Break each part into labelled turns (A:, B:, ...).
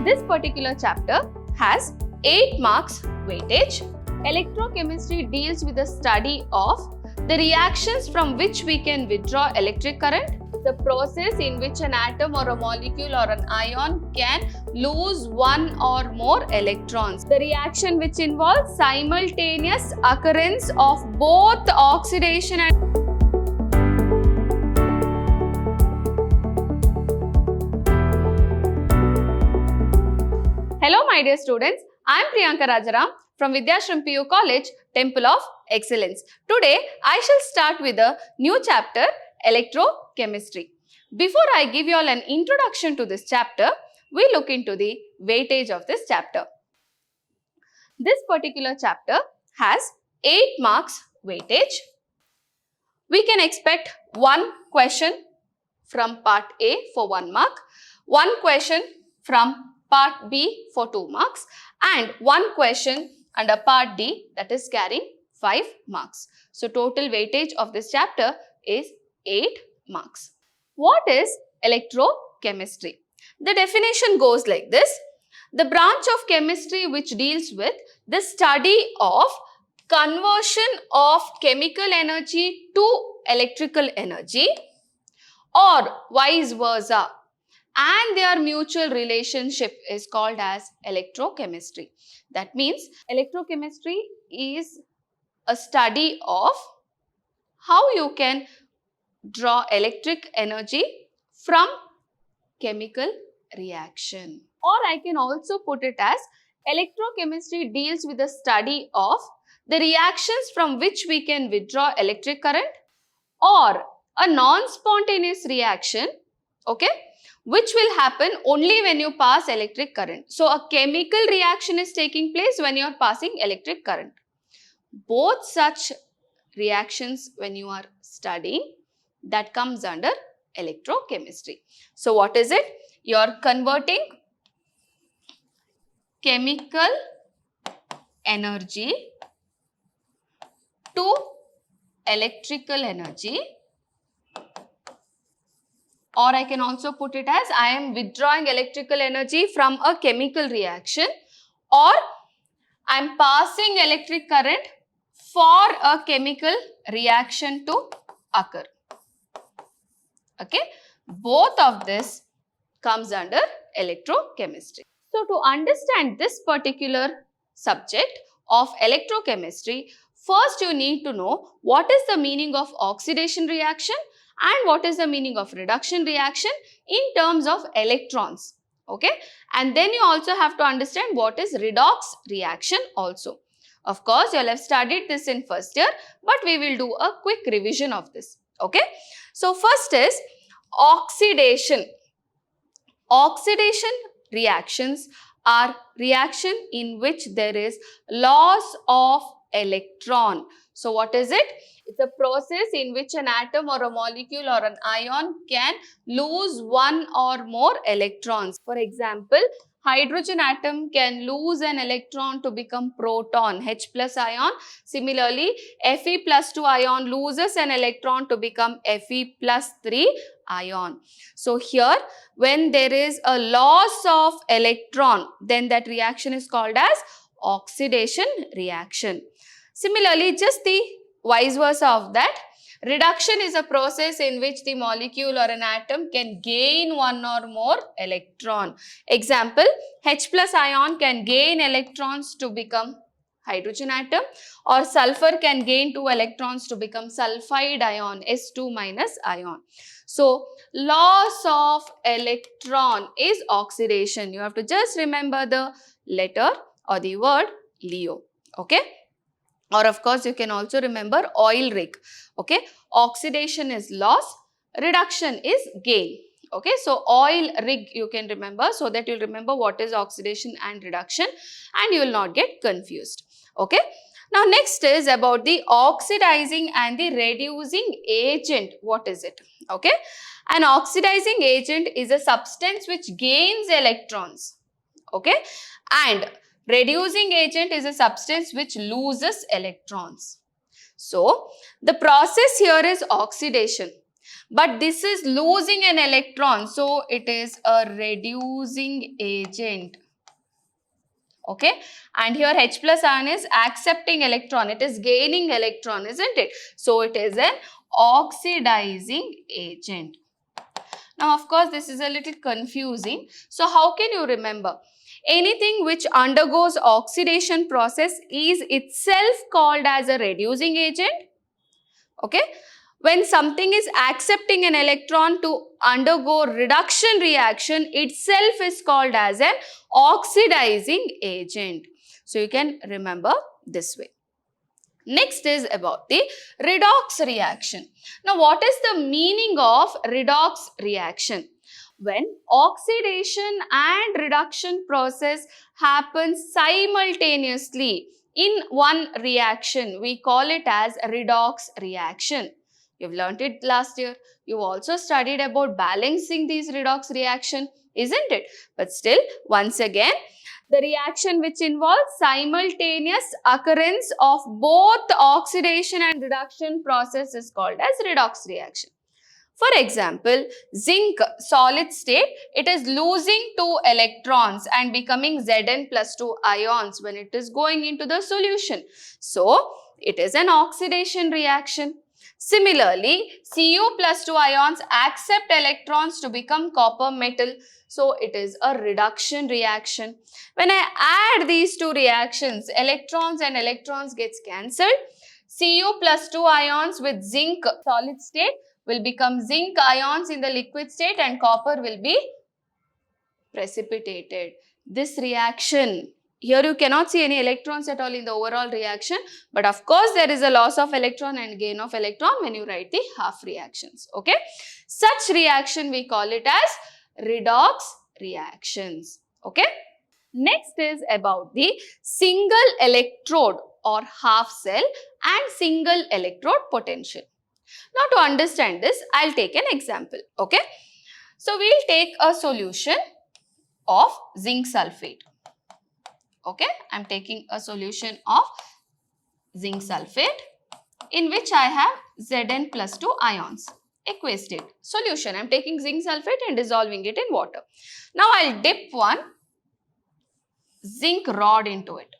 A: This particular chapter has 8 marks weightage. Electrochemistry deals with the study of the reactions from which we can withdraw electric current, the process in which an atom or a molecule or an ion can lose one or more electrons, the reaction which involves simultaneous occurrence of both oxidation and Hello my dear students, I am Priyanka Rajaram from Vidyashram PU College, Temple of Excellence. Today I shall start with a new chapter, Electrochemistry. Before I give you all an introduction to this chapter, we look into the weightage of this chapter. This particular chapter has 8 marks weightage. We can expect one question from part A for 1 mark, one question from part B for 2 marks and one question under part D that is carrying 5 marks. So total weightage of this chapter is 8 marks. What is electrochemistry? The definition goes like this. The branch of chemistry which deals with the study of conversion of chemical energy to electrical energy or vice versa, and their mutual relationship is called as electrochemistry. That means electrochemistry is a study of how you can draw electric energy from chemical reaction. Or I can also put it as electrochemistry deals with the study of the reactions from which we can withdraw electric current or a non-spontaneous reaction, okay, which will happen only when you pass electric current. So, a chemical reaction is taking place when you are passing electric current. Both such reactions when you are studying, that comes under electrochemistry. So, what is it? You are converting chemical energy to electrical energy, or I can also put it as I am withdrawing electrical energy from a chemical reaction, or I am passing electric current for a chemical reaction to occur. Okay, both of this comes under electrochemistry. So, to understand this particular subject of electrochemistry, first you need to know what is the meaning of oxidation reaction and what is the meaning of reduction reaction in terms of electrons, okay, and then you also have to understand what is redox reaction also. Of course, you all have studied this in first year, but we will do a quick revision of this, okay. So, first is oxidation. Oxidation reactions are reaction in which there is loss of electron. So, what is it? It's a process in which an atom or a molecule or an ion can lose one or more electrons. For example, hydrogen atom can lose an electron to become proton, H plus ion. Similarly, Fe plus 2 ion loses an electron to become Fe plus 3 ion. So, here when there is a loss of electron, then that reaction is called as oxidation reaction. Similarly, just the vice versa of that, reduction is a process in which the molecule or an atom can gain one or more electron. Example, H plus ion can gain electrons to become hydrogen atom, or sulfur can gain 2 electrons to become sulfide ion, S2 minus ion. So, loss of electron is oxidation. You have to just remember the letter or the word Leo, okay. Or of course, you can also remember oil rig, okay. Oxidation is loss, reduction is gain, okay. So, oil rig you can remember, so that you will remember what is oxidation and reduction and you will not get confused, okay. Now, next is about the oxidizing and the reducing agent. What is it? Okay. An oxidizing agent is a substance which gains electrons, okay, and reducing agent is a substance which loses electrons. So, the process here is oxidation. But this is losing an electron, so it is a reducing agent. Okay, and here H plus ion is accepting electron, it is gaining electron, isn't it? So it is an oxidizing agent. Now, of course, this is a little confusing. So how can you remember? Anything which undergoes oxidation process is itself called as a reducing agent. Okay. When something is accepting an electron to undergo reduction reaction, itself is called as an oxidizing agent. So you can remember this way. Next is about the redox reaction. Now, what is the meaning of redox reaction? When oxidation and reduction process happens simultaneously in one reaction, we call it as redox reaction. You've learnt it last year. You also studied about balancing these redox reaction, isn't it? But still, once again, the reaction which involves simultaneous occurrence of both oxidation and reduction process is called as redox reaction. For example, zinc solid state, it is losing 2 electrons and becoming Zn plus 2 ions when it is going into the solution. So, it is an oxidation reaction. Similarly, Cu plus 2 ions accept electrons to become copper metal. So, it is a reduction reaction. When I add these two reactions, electrons and electrons gets cancelled. Cu plus 2 ions with zinc solid state will become zinc ions in the liquid state and copper will be precipitated. This reaction, here you cannot see any electrons at all in the overall reaction, but of course there is a loss of electron and gain of electron when you write the half reactions. Okay, such reaction we call it as redox reactions. Okay, next is about the single electrode or half cell and single electrode potential. Now, to understand this, I'll take an example. Okay, so we'll take a solution of zinc sulfate. Okay, I'm taking a solution of zinc sulfate in which I have Zn plus 2 ions. Aqueous state solution. I'm taking zinc sulfate and dissolving it in water. Now, I'll dip one zinc rod into it,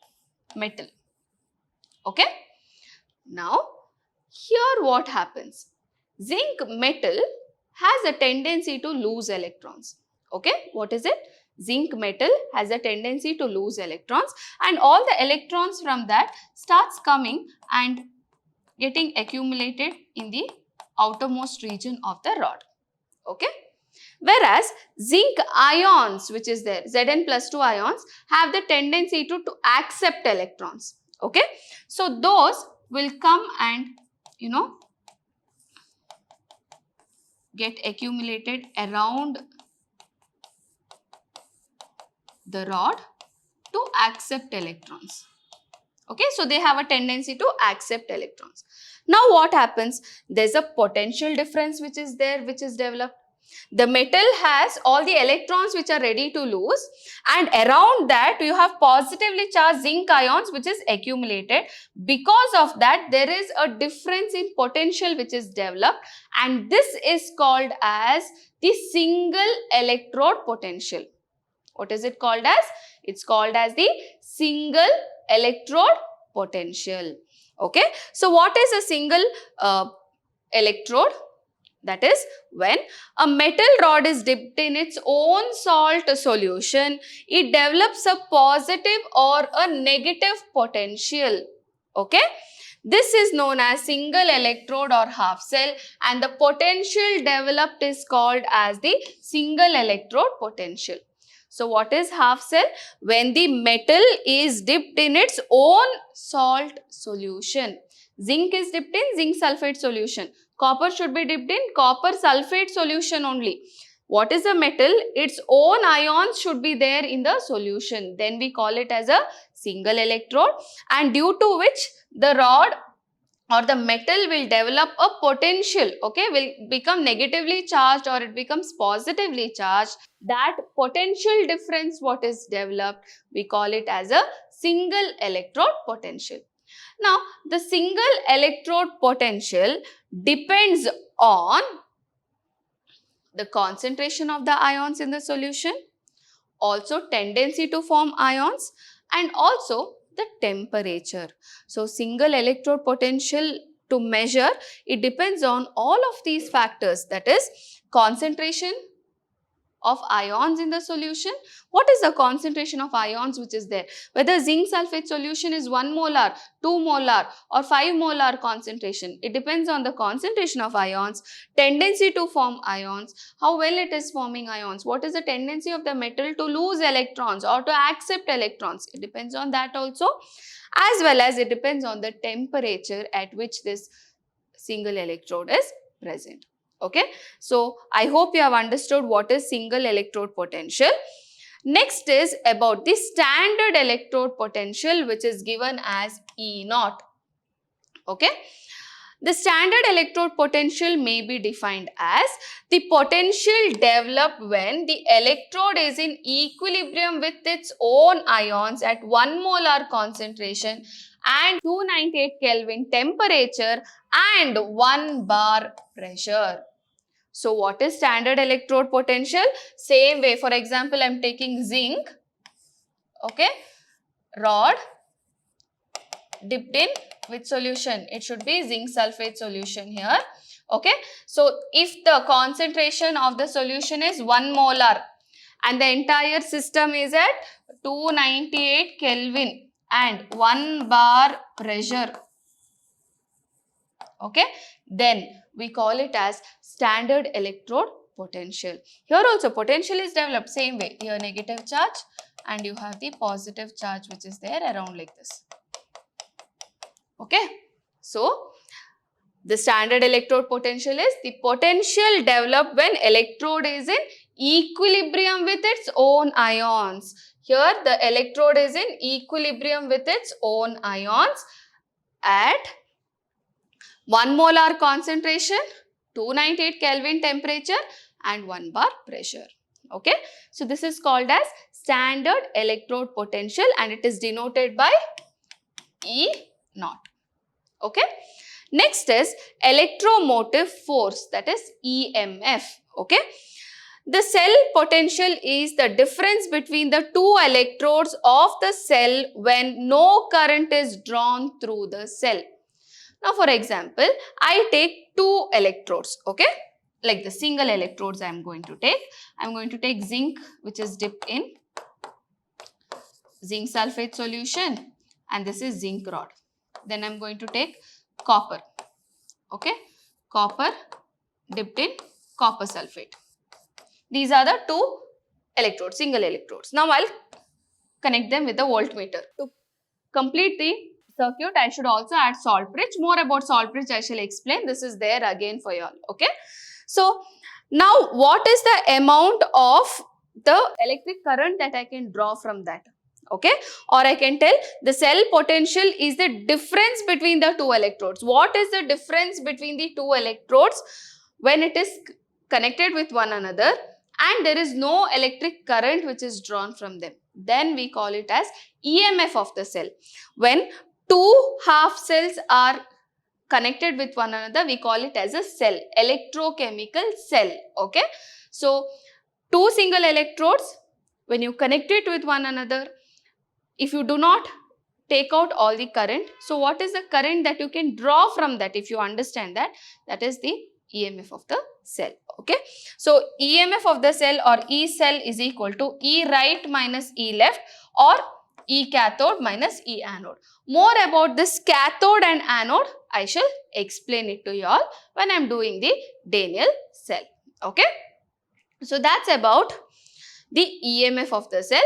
A: metal. Okay, now here what happens? Zinc metal has a tendency to lose electrons. Okay, what is it? Zinc metal has a tendency to lose electrons and all the electrons from that starts coming and getting accumulated in the outermost region of the rod. Okay. Whereas zinc ions, which is there, Zn plus 2 ions, have the tendency to accept electrons. Okay. So those will come and get accumulated around the rod to accept electrons. Okay, so they have a tendency to accept electrons. Now what happens? There's a potential difference which is there, which is developed. The metal has all the electrons which are ready to lose and around that you have positively charged zinc ions which is accumulated. Because of that there is a difference in potential which is developed and this is called as the single electrode potential. What is it called as? It's called as the single electrode potential. Okay. So what is a single electrode? That is when a metal rod is dipped in its own salt solution, it develops a positive or a negative potential. Okay. This is known as single electrode or half cell and the potential developed is called as the single electrode potential. So what is half cell? When the metal is dipped in its own salt solution. Zinc is dipped in zinc sulfate solution. Copper should be dipped in copper sulfate solution only. What is a metal? Its own ions should be there in the solution. Then we call it as a single electrode and due to which the rod or the metal will develop a potential, okay, will become negatively charged or it becomes positively charged. That potential difference what is developed, we call it as a single electrode potential. Now, the single electrode potential depends on the concentration of the ions in the solution, also tendency to form ions, and also the temperature. So single electrode potential to measure, it depends on all of these factors, that is concentration of ions in the solution. What is the concentration of ions which is there? Whether zinc sulfate solution is 1 molar, 2 molar or 5 molar concentration. It depends on the concentration of ions, tendency to form ions, how well it is forming ions, what is the tendency of the metal to lose electrons or to accept electrons. It depends on that also, as well as it depends on the temperature at which this single electrode is present. Okay, so I hope you have understood what is single electrode potential. Next is about the standard electrode potential, which is given as E naught. Okay, the standard electrode potential may be defined as the potential developed when the electrode is in equilibrium with its own ions at 1 molar concentration and 298 Kelvin temperature and 1 bar pressure. So what is standard electrode potential? Same way, for example, I am taking zinc, okay, rod dipped in which solution? It should be zinc sulfate solution here, okay. So if the concentration of the solution is 1 molar and the entire system is at 298 Kelvin and 1 bar pressure, okay, then we call it as standard electrode potential. Here also potential is developed same way. Here negative charge and you have the positive charge which is there around like this. Okay. So, the standard electrode potential is the potential developed when electrode is in equilibrium with its own ions. Here the electrode is in equilibrium with its own ions at 1 molar concentration, 298 Kelvin temperature and 1 bar pressure. Okay. So, this is called as standard electrode potential and it is denoted by E naught. Okay. Next is electromotive force, that is EMF. Okay. The cell potential is the difference between the two electrodes of the cell when no current is drawn through the cell. Now, for example, I take two electrodes, okay, like the single electrodes I am going to take. I am going to take zinc which is dipped in zinc sulfate solution and this is zinc rod. Then I am going to take copper, okay, copper dipped in copper sulfate. These are the two electrodes, single electrodes. Now, I will connect them with the voltmeter. To complete the circuit, I should also add salt bridge. More about salt bridge I shall explain. This is there again for you all. Okay. So, now what is the amount of the electric current that I can draw from that? Okay. Or I can tell the cell potential is the difference between the two electrodes. What is the difference between the two electrodes when it is connected with one another and there is no electric current which is drawn from them? Then we call it as EMF of the cell. When two half cells are connected with one another, we call it as a cell, electrochemical cell. Okay. So, two single electrodes, when you connect it with one another, if you do not take out all the current, so what is the current that you can draw from that? If you understand that, that is the EMF of the cell. Okay. So, EMF of the cell or E cell is equal to E right minus E left or E cathode minus E anode. More about this cathode and anode, I shall explain it to you all when I am doing the Daniell cell. Okay. So, that's about the EMF of the cell.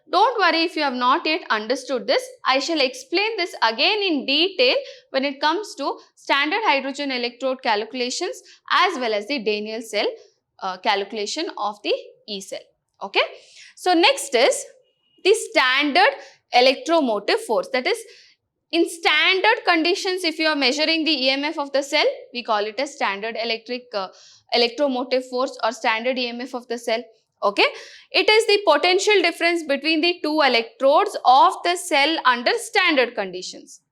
A: Don't worry if you have not yet understood this. I shall explain this again in detail when it comes to standard hydrogen electrode calculations as well as the Daniell cell calculation of the E cell. Okay. So, next is the standard electromotive force, that is in standard conditions if you are measuring the EMF of the cell, we call it a standard electromotive force or standard EMF of the cell. Okay. It is the potential difference between the two electrodes of the cell under standard conditions.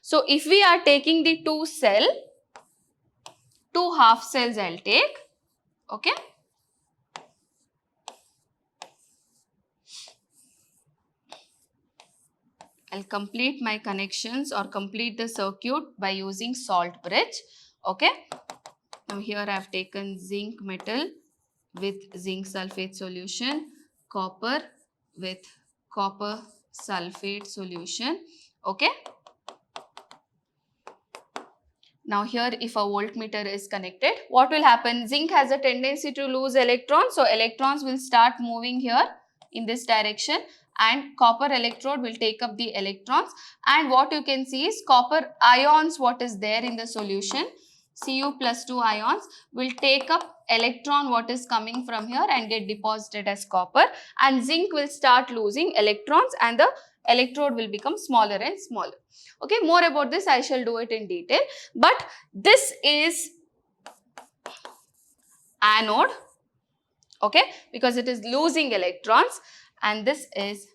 A: So, if we are taking the two half cells I will take, okay. I'll complete my connections or complete the circuit by using salt bridge. Okay. Now here I have taken zinc metal with zinc sulfate solution, copper with copper sulfate solution. Okay. Now here if a voltmeter is connected, what will happen? Zinc has a tendency to lose electrons. So electrons will start moving here in this direction and copper electrode will take up the electrons, and what you can see is copper ions, what is there in the solution, Cu+2 ions will take up electron what is coming from here and get deposited as copper, and zinc will start losing electrons and the electrode will become smaller and smaller. Okay, more about this I shall do it in detail, but this is anode, okay, because it is losing electrons, and this is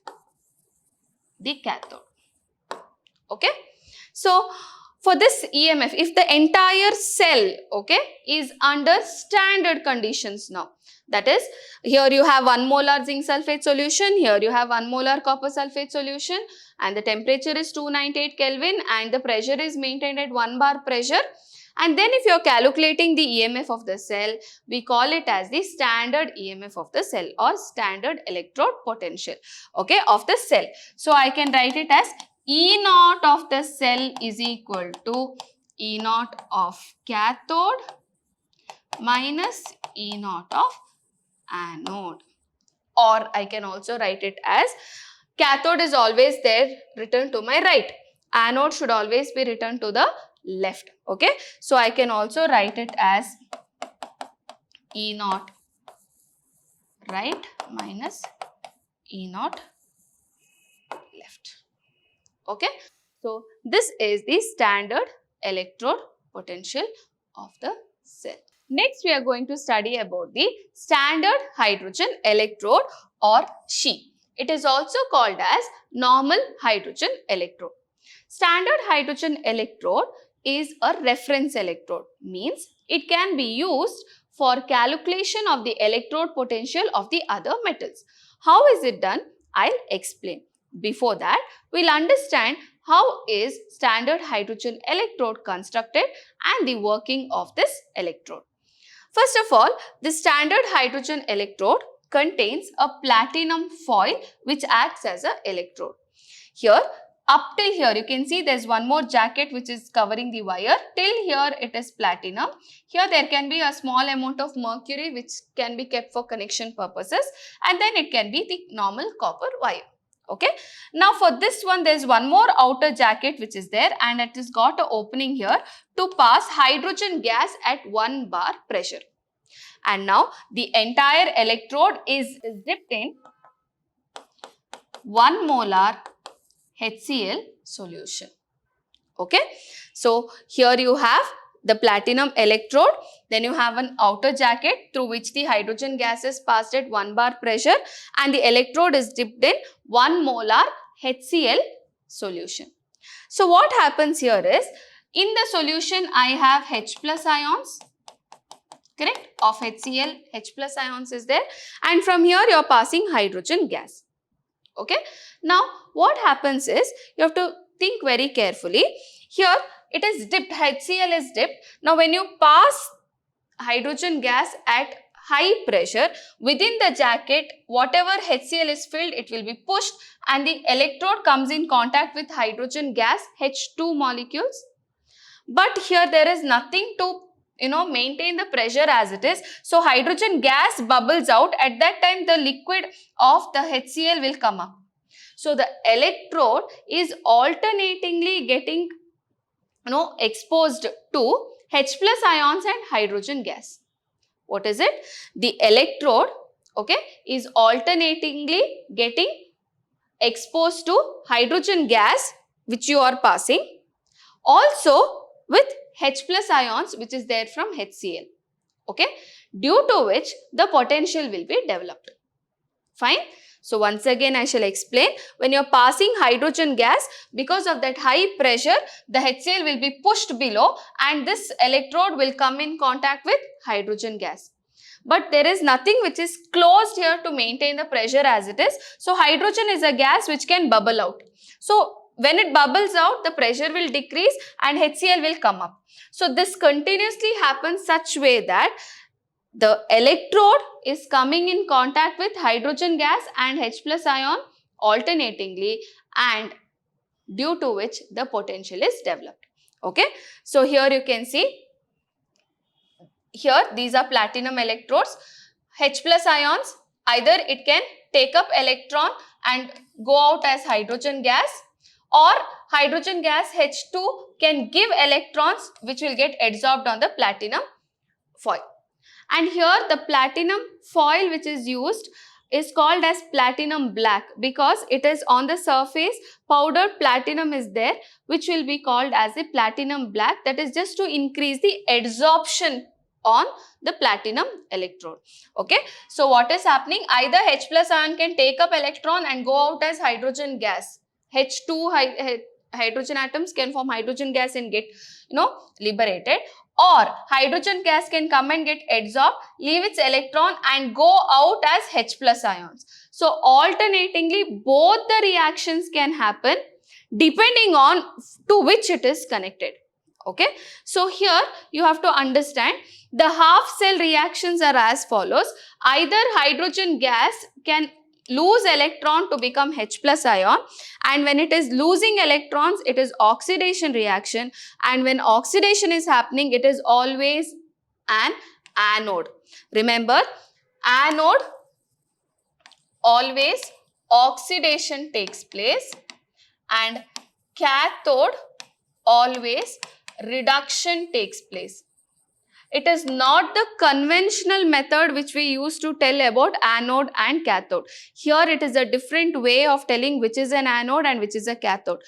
A: the cathode. Okay, so for this EMF, if the entire cell, okay, is under standard conditions now, that is, here you have 1 molar zinc sulfate solution, here you have 1 molar copper sulfate solution, and the temperature is 298 Kelvin and the pressure is maintained at 1 bar pressure. And then if you are calculating the EMF of the cell, we call it as the standard EMF of the cell or standard electrode potential, okay, of the cell. So I can write it as E naught of the cell is equal to E naught of cathode minus E naught of anode, or I can also write it as cathode is always there written to my right, anode should always be written to the left. Okay, so I can also write it as E naught right minus E naught left. Okay, so this is the standard electrode potential of the cell. Next we are going to study about the standard hydrogen electrode or SHE. It is also called as normal hydrogen electrode. Standard hydrogen electrode is a reference electrode, means it can be used for calculation of the electrode potential of the other metals. How is it done? I'll explain. Before that, we'll understand how is standard hydrogen electrode constructed and the working of this electrode. First of all, the standard hydrogen electrode contains a platinum foil which acts as an electrode. Here, up till here, you can see there's one more jacket which is covering the wire. Till here, it is platinum. Here, there can be a small amount of mercury which can be kept for connection purposes, and then it can be the normal copper wire. Okay. Now, for this one, there's one more outer jacket which is there, and it has got an opening here to pass hydrogen gas at 1 bar pressure. And now, the entire electrode is dipped in 1 molar HCl solution. Okay. So, here you have the platinum electrode, then you have an outer jacket through which the hydrogen gas is passed at 1 bar pressure, and the electrode is dipped in 1 molar HCl solution. So, what happens here is, in the solution I have H plus ions, correct, of HCl, H plus ions is there, and from here you are passing hydrogen gas. Okay. Now, what happens is, you have to think very carefully. Here, it is dipped, HCl is dipped. Now, when you pass hydrogen gas at high pressure, within the jacket, whatever HCl is filled, it will be pushed and the electrode comes in contact with hydrogen gas, H2 molecules. But here, there is nothing to maintain the pressure as it is. So, hydrogen gas bubbles out. At that time, the liquid of the HCl will come up. So, the electrode is alternatingly getting exposed to H plus ions and hydrogen gas. What is it? The electrode, okay, is alternatingly getting exposed to hydrogen gas which you are passing, also with H plus ions which is there from HCl, okay, due to which the potential will be developed. Fine. So, once again I shall explain. When you are passing hydrogen gas, because of that high pressure, the HCl will be pushed below and this electrode will come in contact with hydrogen gas. But there is nothing which is closed here to maintain the pressure as it is. So, hydrogen is a gas which can bubble out. So, when it bubbles out, the pressure will decrease and HCl will come up. So this continuously happens such way that the electrode is coming in contact with hydrogen gas and H plus ion alternatingly, and due to which the potential is developed. Okay, so here you can see, here these are platinum electrodes. H plus ions, either it can take up electron and go out as hydrogen gas, or hydrogen gas H2 can give electrons which will get adsorbed on the platinum foil. And here the platinum foil which is used is called as platinum black, because it is on the surface powdered platinum is there, which will be called as a platinum black. That is just to increase the adsorption on the platinum electrode. Okay, so what is happening, either H plus ion can take up electron and go out as hydrogen gas. H2 hydrogen atoms can form hydrogen gas and get liberated, or hydrogen gas can come and get adsorbed, leave its electron and go out as H plus ions. So alternatingly both the reactions can happen depending on to which it is connected. Okay, so here you have to understand the half cell reactions are as follows. Either hydrogen gas can lose electron to become H plus ion, and when it is losing electrons, it is oxidation reaction, and when oxidation is happening, it is always an anode. Remember, anode always oxidation takes place, and cathode always reduction takes place. It is not the conventional method which we used to tell about anode and cathode. Here it is a different way of telling which is an anode and which is a cathode.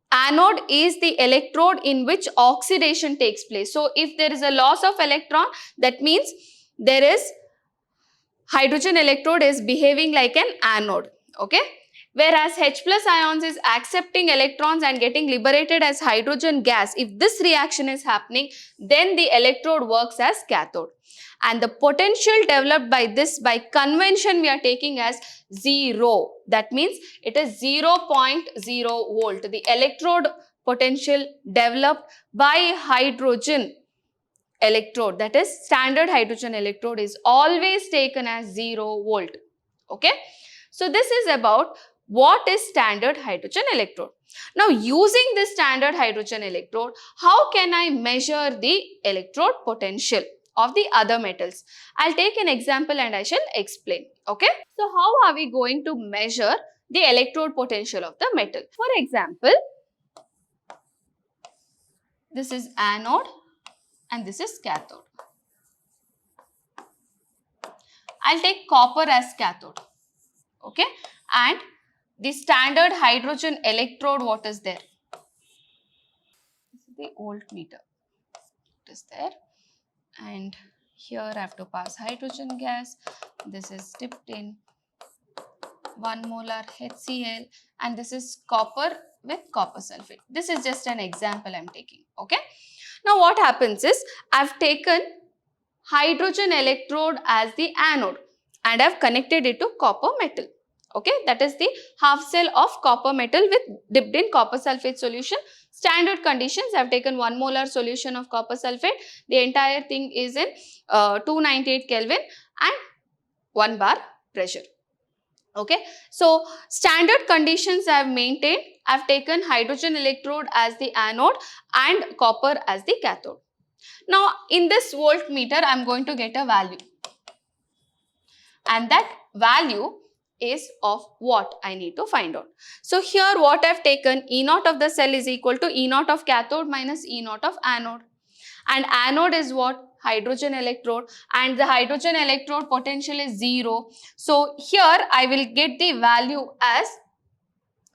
A: Anode is the electrode in which oxidation takes place. So if there is a loss of electron, that means there is hydrogen electrode is behaving like an anode. Okay. Whereas H plus ions is accepting electrons and getting liberated as hydrogen gas. If this reaction is happening, then the electrode works as cathode. And the potential developed by this, by convention, we are taking as 0. That means it is 0.0 volt. The electrode potential developed by hydrogen electrode, that is standard hydrogen electrode, is always taken as 0 volt. Okay. So this is about what is standard hydrogen electrode. Now using this standard hydrogen electrode, how can I measure the electrode potential of the other metals? I'll take an example and I shall explain. Okay. So how are we going to measure the electrode potential of the metal? For example, this is anode and this is cathode. I'll take copper as cathode. Okay. And the standard hydrogen electrode, what is there? This is the voltmeter. It is there. And here I have to pass hydrogen gas. This is dipped in 1 molar HCl, and this is copper with copper sulfate. This is just an example I am taking. Okay. Now what happens is, I have taken hydrogen electrode as the anode and I have connected it to copper metal. Okay, that is the half cell of copper metal with dipped in copper sulfate solution. Standard conditions, I have taken 1 molar solution of copper sulfate. The entire thing is in 298 Kelvin and 1 bar pressure. Okay, so standard conditions I have maintained. I have taken hydrogen electrode as the anode and copper as the cathode. Now in this voltmeter, I am going to get a value, and that value is of what I need to find out. So here what I have taken, E naught of the cell is equal to E naught of cathode minus E naught of anode. And anode is what? Hydrogen electrode, and the hydrogen electrode potential is 0. So here I will get the value as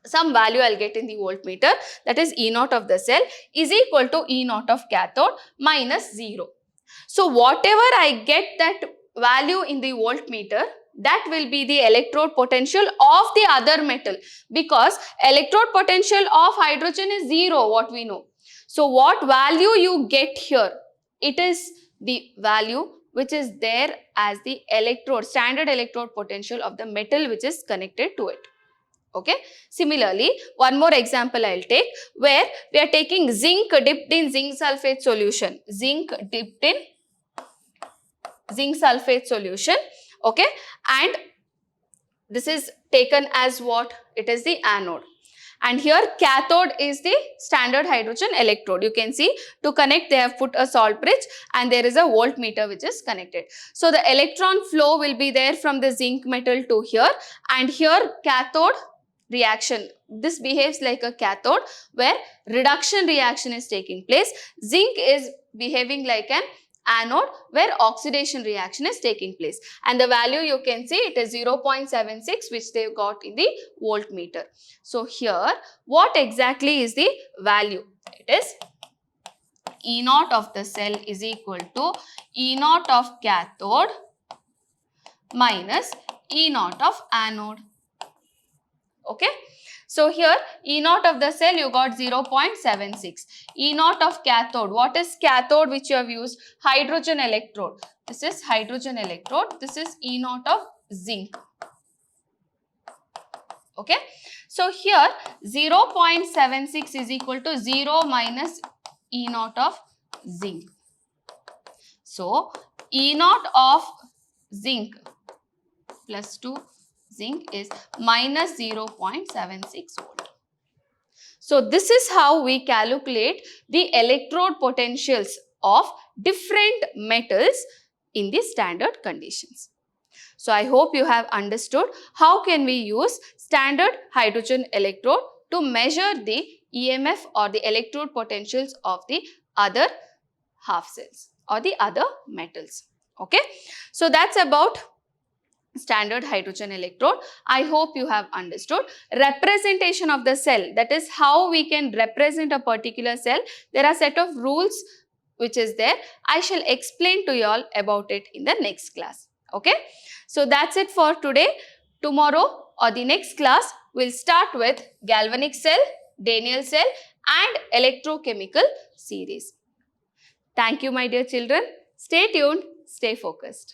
A: some value I will get in the voltmeter, that is E naught of the cell is equal to E naught of cathode minus 0. So whatever I get that value in the voltmeter, that will be the electrode potential of the other metal, because electrode potential of hydrogen is 0, what we know. So what value you get here, it is the value which is there as the electrode, standard electrode potential of the metal which is connected to it. Okay. Similarly, one more example I'll take, where we are taking zinc dipped in zinc sulfate solution. Zinc dipped in zinc sulfate solution. Okay. And this is taken as what? It is the anode. And here cathode is the standard hydrogen electrode. You can see to connect they have put a salt bridge and there is a voltmeter which is connected. So the electron flow will be there from the zinc metal to here, and here cathode reaction. This behaves like a cathode where reduction reaction is taking place. Zinc is behaving like an anode where oxidation reaction is taking place, and the value you can see it is 0.76 which they got in the voltmeter. So here what exactly is the value? It is E naught of the cell is equal to E naught of cathode minus E naught of anode. Okay. So here E naught of the cell you got 0.76. E naught of cathode. What is cathode which you have used? Hydrogen electrode. This is hydrogen electrode. This is E naught of zinc. Okay. So here 0.76 is equal to 0 minus E naught of zinc. So E naught of zinc plus 2 zinc is minus 0.76 volt. So this is how we calculate the electrode potentials of different metals in the standard conditions. So I hope you have understood how can we use standard hydrogen electrode to measure the EMF or the electrode potentials of the other half cells or the other metals. Okay. So that's about standard hydrogen electrode. I hope you have understood. Representation of the cell, that is how we can represent a particular cell. There are set of rules which is there. I shall explain to you all about it in the next class. Okay. So that's it for today. Tomorrow or the next class we'll start with galvanic cell, Daniell cell and electrochemical series. Thank you my dear children. Stay tuned, stay focused.